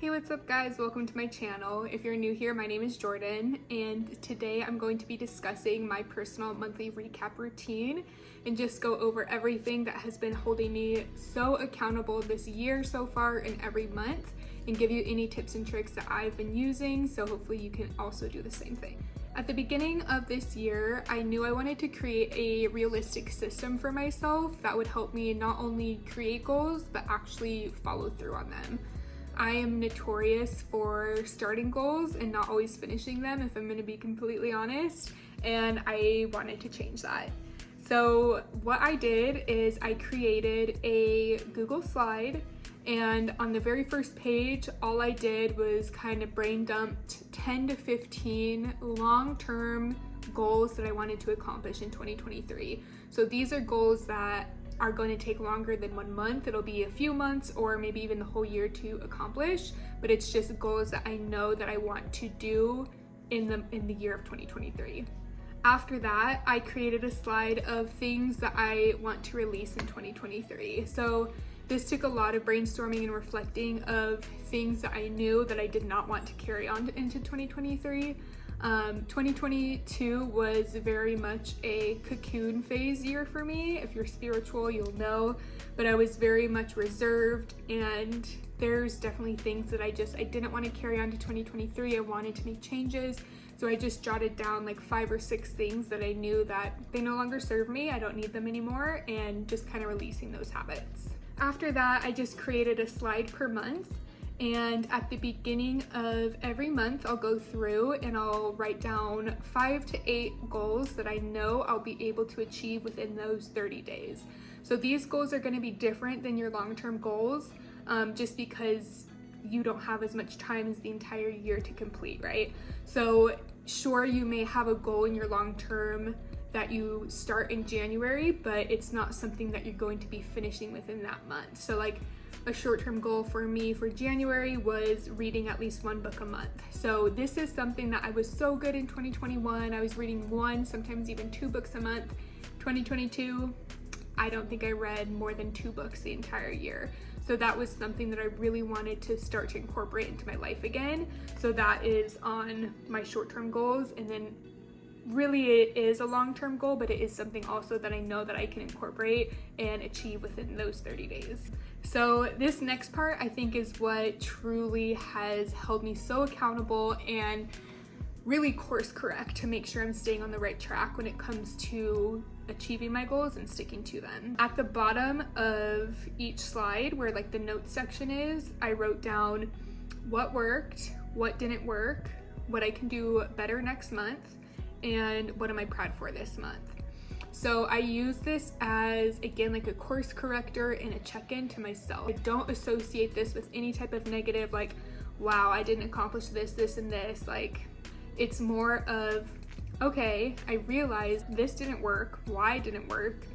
Hey, what's up guys? Welcome to my channel. If you're new here, my name is Jordan, and today I'm going to be discussing my personal monthly recap routine and just go over everything that has been holding me so accountable this year so far and every month, and give you any tips and tricks that I've been using, so hopefully you can also do the same thing. At the beginning of this year, I knew I wanted to create a realistic system for myself that would help me not only create goals, but actually follow through on them. I am notorious for starting goals and not always finishing them, if I'm going to be completely honest, and I wanted to change that. So what I did is I created a Google slide, and on the very first page, all I did was kind of brain dumped 10 to 15 long-term goals that I wanted to accomplish in 2023. So these are goals that are going to take longer than 1 month. It'll be a few months or maybe even the whole year to accomplish, but it's just goals that I know that I want to do in the year of 2023. After that, I created a slide of things that I want to release in 2023. So this took a lot of brainstorming and reflecting of things that I knew that I did not want to carry on into 2023. 2022 was very much a cocoon phase year for me. If you're spiritual, you'll know, but I was very much reserved, and there's definitely things that I didn't want to carry on to 2023. I wanted to make changes. So I just jotted down like 5 or 6 things that I knew that they no longer serve me. I don't need them anymore, and just kind of releasing those habits. After that, I just created a slide per month. And at the beginning of every month, I'll go through and I'll write down 5 to 8 goals that I know I'll be able to achieve within those 30 days. So these goals are going to be different than your long-term goals, just because you don't have as much time as the entire year to complete, right? So sure, you may have a goal in your long-term that you start in January, but it's not something that you're going to be finishing within that month. So like, a short-term goal for me for January was reading at least 1 book a month. So this is something that I was so good in 2021. I was reading 1, sometimes even 2 books a month. 2022, I don't think I read more than 2 books the entire year. So that was something that I really wanted to start to incorporate into my life again. So that is on my short-term goals, and then really it is a long-term goal, but it is something also that I know that I can incorporate and achieve within those 30 days. So this next part, I think, is what truly has held me so accountable and really course correct to make sure I'm staying on the right track when it comes to achieving my goals and sticking to them. At the bottom of each slide, where like the notes section is, I wrote down what worked, what didn't work, what I can do better next month, and what am I proud for this month. So I use this as, again, like a course corrector and a check-in to myself. I don't associate this with any type of negative, like, wow, I didn't accomplish this, this, and this. Like, it's more of, okay, I realized this didn't work, why it didn't work,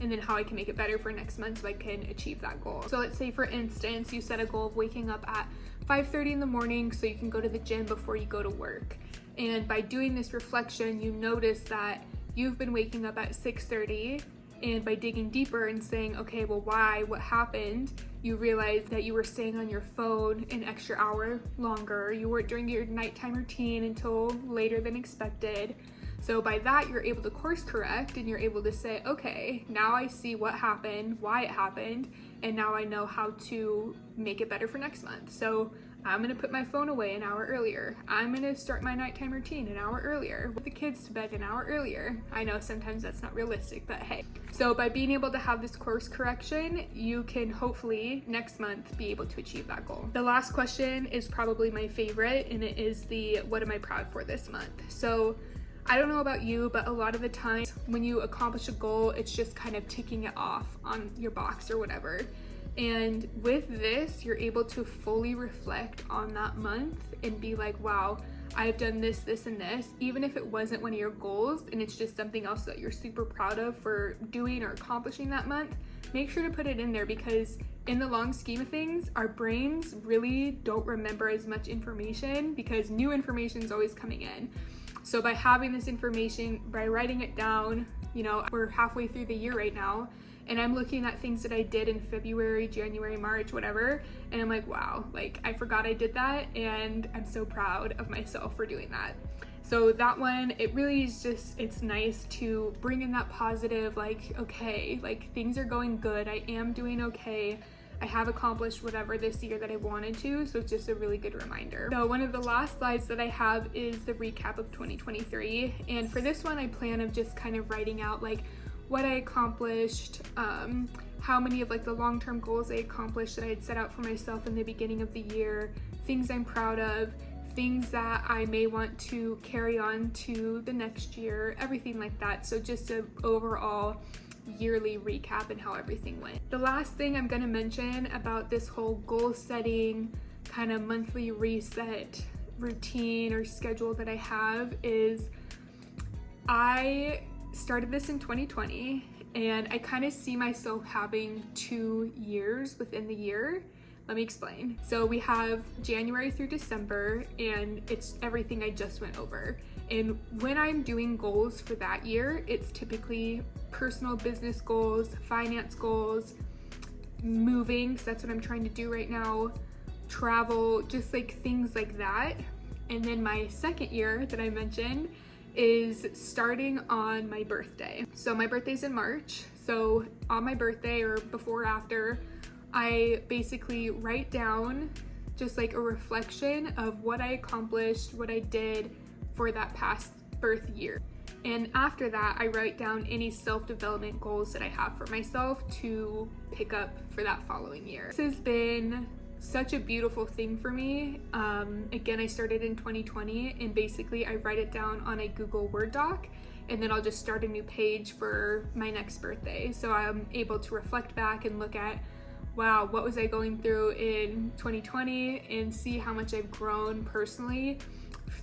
and then how I can make it better for next month so I can achieve that goal. So let's say, for instance, you set a goal of waking up at 5:30 in the morning so you can go to the gym before you go to work. And by doing this reflection, you notice that you've been waking up at 6:30, and by digging deeper and saying, okay, well, why, what happened, you realize that you were staying on your phone an extra hour longer. You weren't doing your nighttime routine until later than expected. So by that, you're able to course correct, and you're able to say, okay, now I see what happened, why it happened, and now I know how to make it better for next month. So I'm gonna put my phone away an hour earlier. I'm gonna start my nighttime routine an hour earlier. Put the kids to bed an hour earlier. I know sometimes that's not realistic, but hey. So by being able to have this course correction, you can hopefully next month be able to achieve that goal. The last question is probably my favorite, and it is the what am I proud for this month? So I don't know about you, but a lot of the times when you accomplish a goal, it's just kind of ticking it off on your box or whatever. And with this, you're able to fully reflect on that month and be like, wow, I've done this, this, and this, even if it wasn't one of your goals and it's just something else that you're super proud of for doing or accomplishing that month. Make sure to put it in there, because in the long scheme of things, our brains really don't remember as much information because new information is always coming in. So by having this information, by writing it down, you know, we're halfway through the year right now, and I'm looking at things that I did in February, January, March, whatever, and I'm like, wow, like I forgot I did that, and I'm so proud of myself for doing that. So that one, it really is just, it's nice to bring in that positive, like, okay, like things are going good, I am doing okay, I have accomplished whatever this year that I wanted to, so it's just a really good reminder. So one of the last slides that I have is the recap of 2023, and for this one I plan of just kind of writing out like what I accomplished, how many of like the long-term goals I accomplished that I had set out for myself in the beginning of the year, things I'm proud of, things that I may want to carry on to the next year, everything like that. So just an overall yearly recap and how everything went. The last thing I'm going to mention about this whole goal setting kind of monthly reset routine or schedule that I have is I started this in 2020, and I kind of see myself having 2 years within the year. Let me explain. So we have January through December, and it's everything I just went over. And when I'm doing goals for that year, it's typically personal business goals, finance goals, moving, because that's what I'm trying to do right now, travel, just like things like that. And then my second year that I mentioned is starting on my birthday. So my birthday's in March. So on my birthday or before or after, I basically write down just like a reflection of what I accomplished, what I did for that past birth year. And after that, I write down any self-development goals that I have for myself to pick up for that following year. This has been such a beautiful thing for me. Again, I started in 2020, and basically I write it down on a Google Word doc, and then I'll just start a new page for my next birthday. So I'm able to reflect back and look at, wow, what was I going through in 2020, and see how much I've grown personally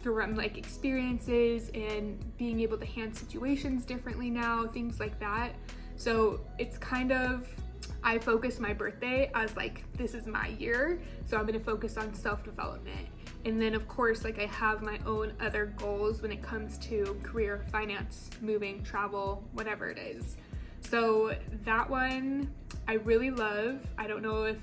through like experiences and being able to handle situations differently now, things like that. So it's kind of, I focus my birthday as like, this is my year, so I'm gonna focus on self-development. And then of course, like I have my own other goals when it comes to career, finance, moving, travel, whatever it is. So that one I really love. I don't know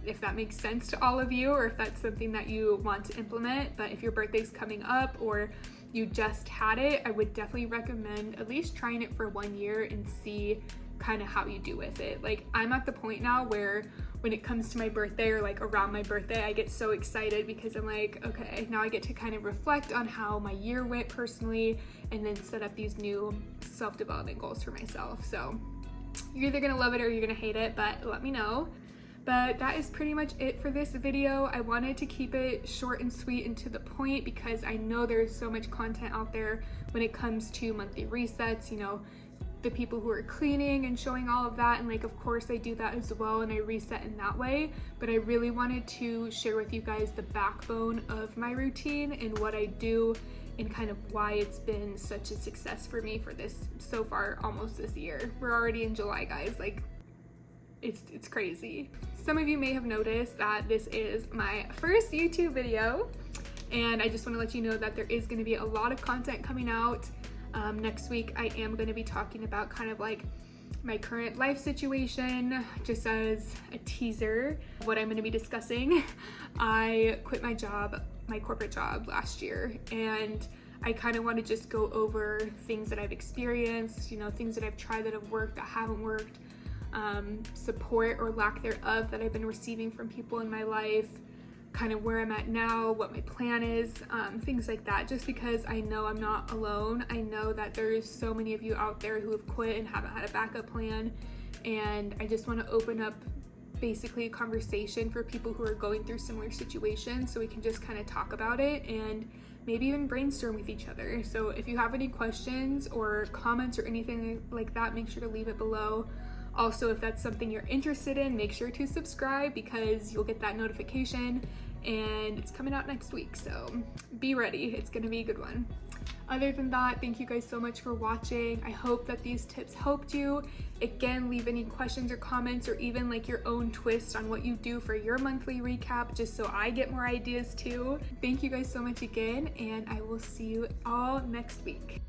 if that makes sense to all of you, or if that's something that you want to implement, but if your birthday's coming up or you just had it, I would definitely recommend at least trying it for 1 year and see kind of how you do with it. Like I'm at the point now where when it comes to my birthday or like around my birthday, I get so excited because I'm like, okay, now I get to kind of reflect on how my year went personally and then set up these new self-development goals for myself. So you're either gonna love it or you're gonna hate it, but let me know. But that is pretty much it for this video. I wanted to keep it short and sweet and to the point because I know there's so much content out there when it comes to monthly resets, you know, the people who are cleaning and showing all of that, and like of course I do that as well and I reset in that way, but I really wanted to share with you guys the backbone of my routine and what I do and kind of why it's been such a success for me for this so far, almost this year. We're already in July, guys, like it's crazy. Some of you may have noticed that this is my first YouTube video, and I just want to let you know that there is going to be a lot of content coming out. Next week I am going to be talking about kind of like my current life situation, just as a teaser of what I'm going to be discussing. I quit my job, my corporate job last year, and I kind of want to just go over things that I've experienced, you know, things that I've tried that have worked, that haven't worked, support or lack thereof that I've been receiving from people in my life, kind of where I'm at now, what my plan is, things like that, just because I know I'm not alone. I know that there's so many of you out there who have quit and haven't had a backup plan, and I just want to open up basically a conversation for people who are going through similar situations so we can just kind of talk about it and maybe even brainstorm with each other. So if you have any questions or comments or anything like that, make sure to leave it below. Also, if that's something you're interested in, make sure to subscribe because you'll get that notification, and it's coming out next week, so be ready. It's gonna be a good one. Other than that, thank you guys so much for watching. I hope that these tips helped you. Again, leave any questions or comments or even like your own twist on what you do for your monthly recap, just so I get more ideas too. Thank you guys so much again, and I will see you all next week.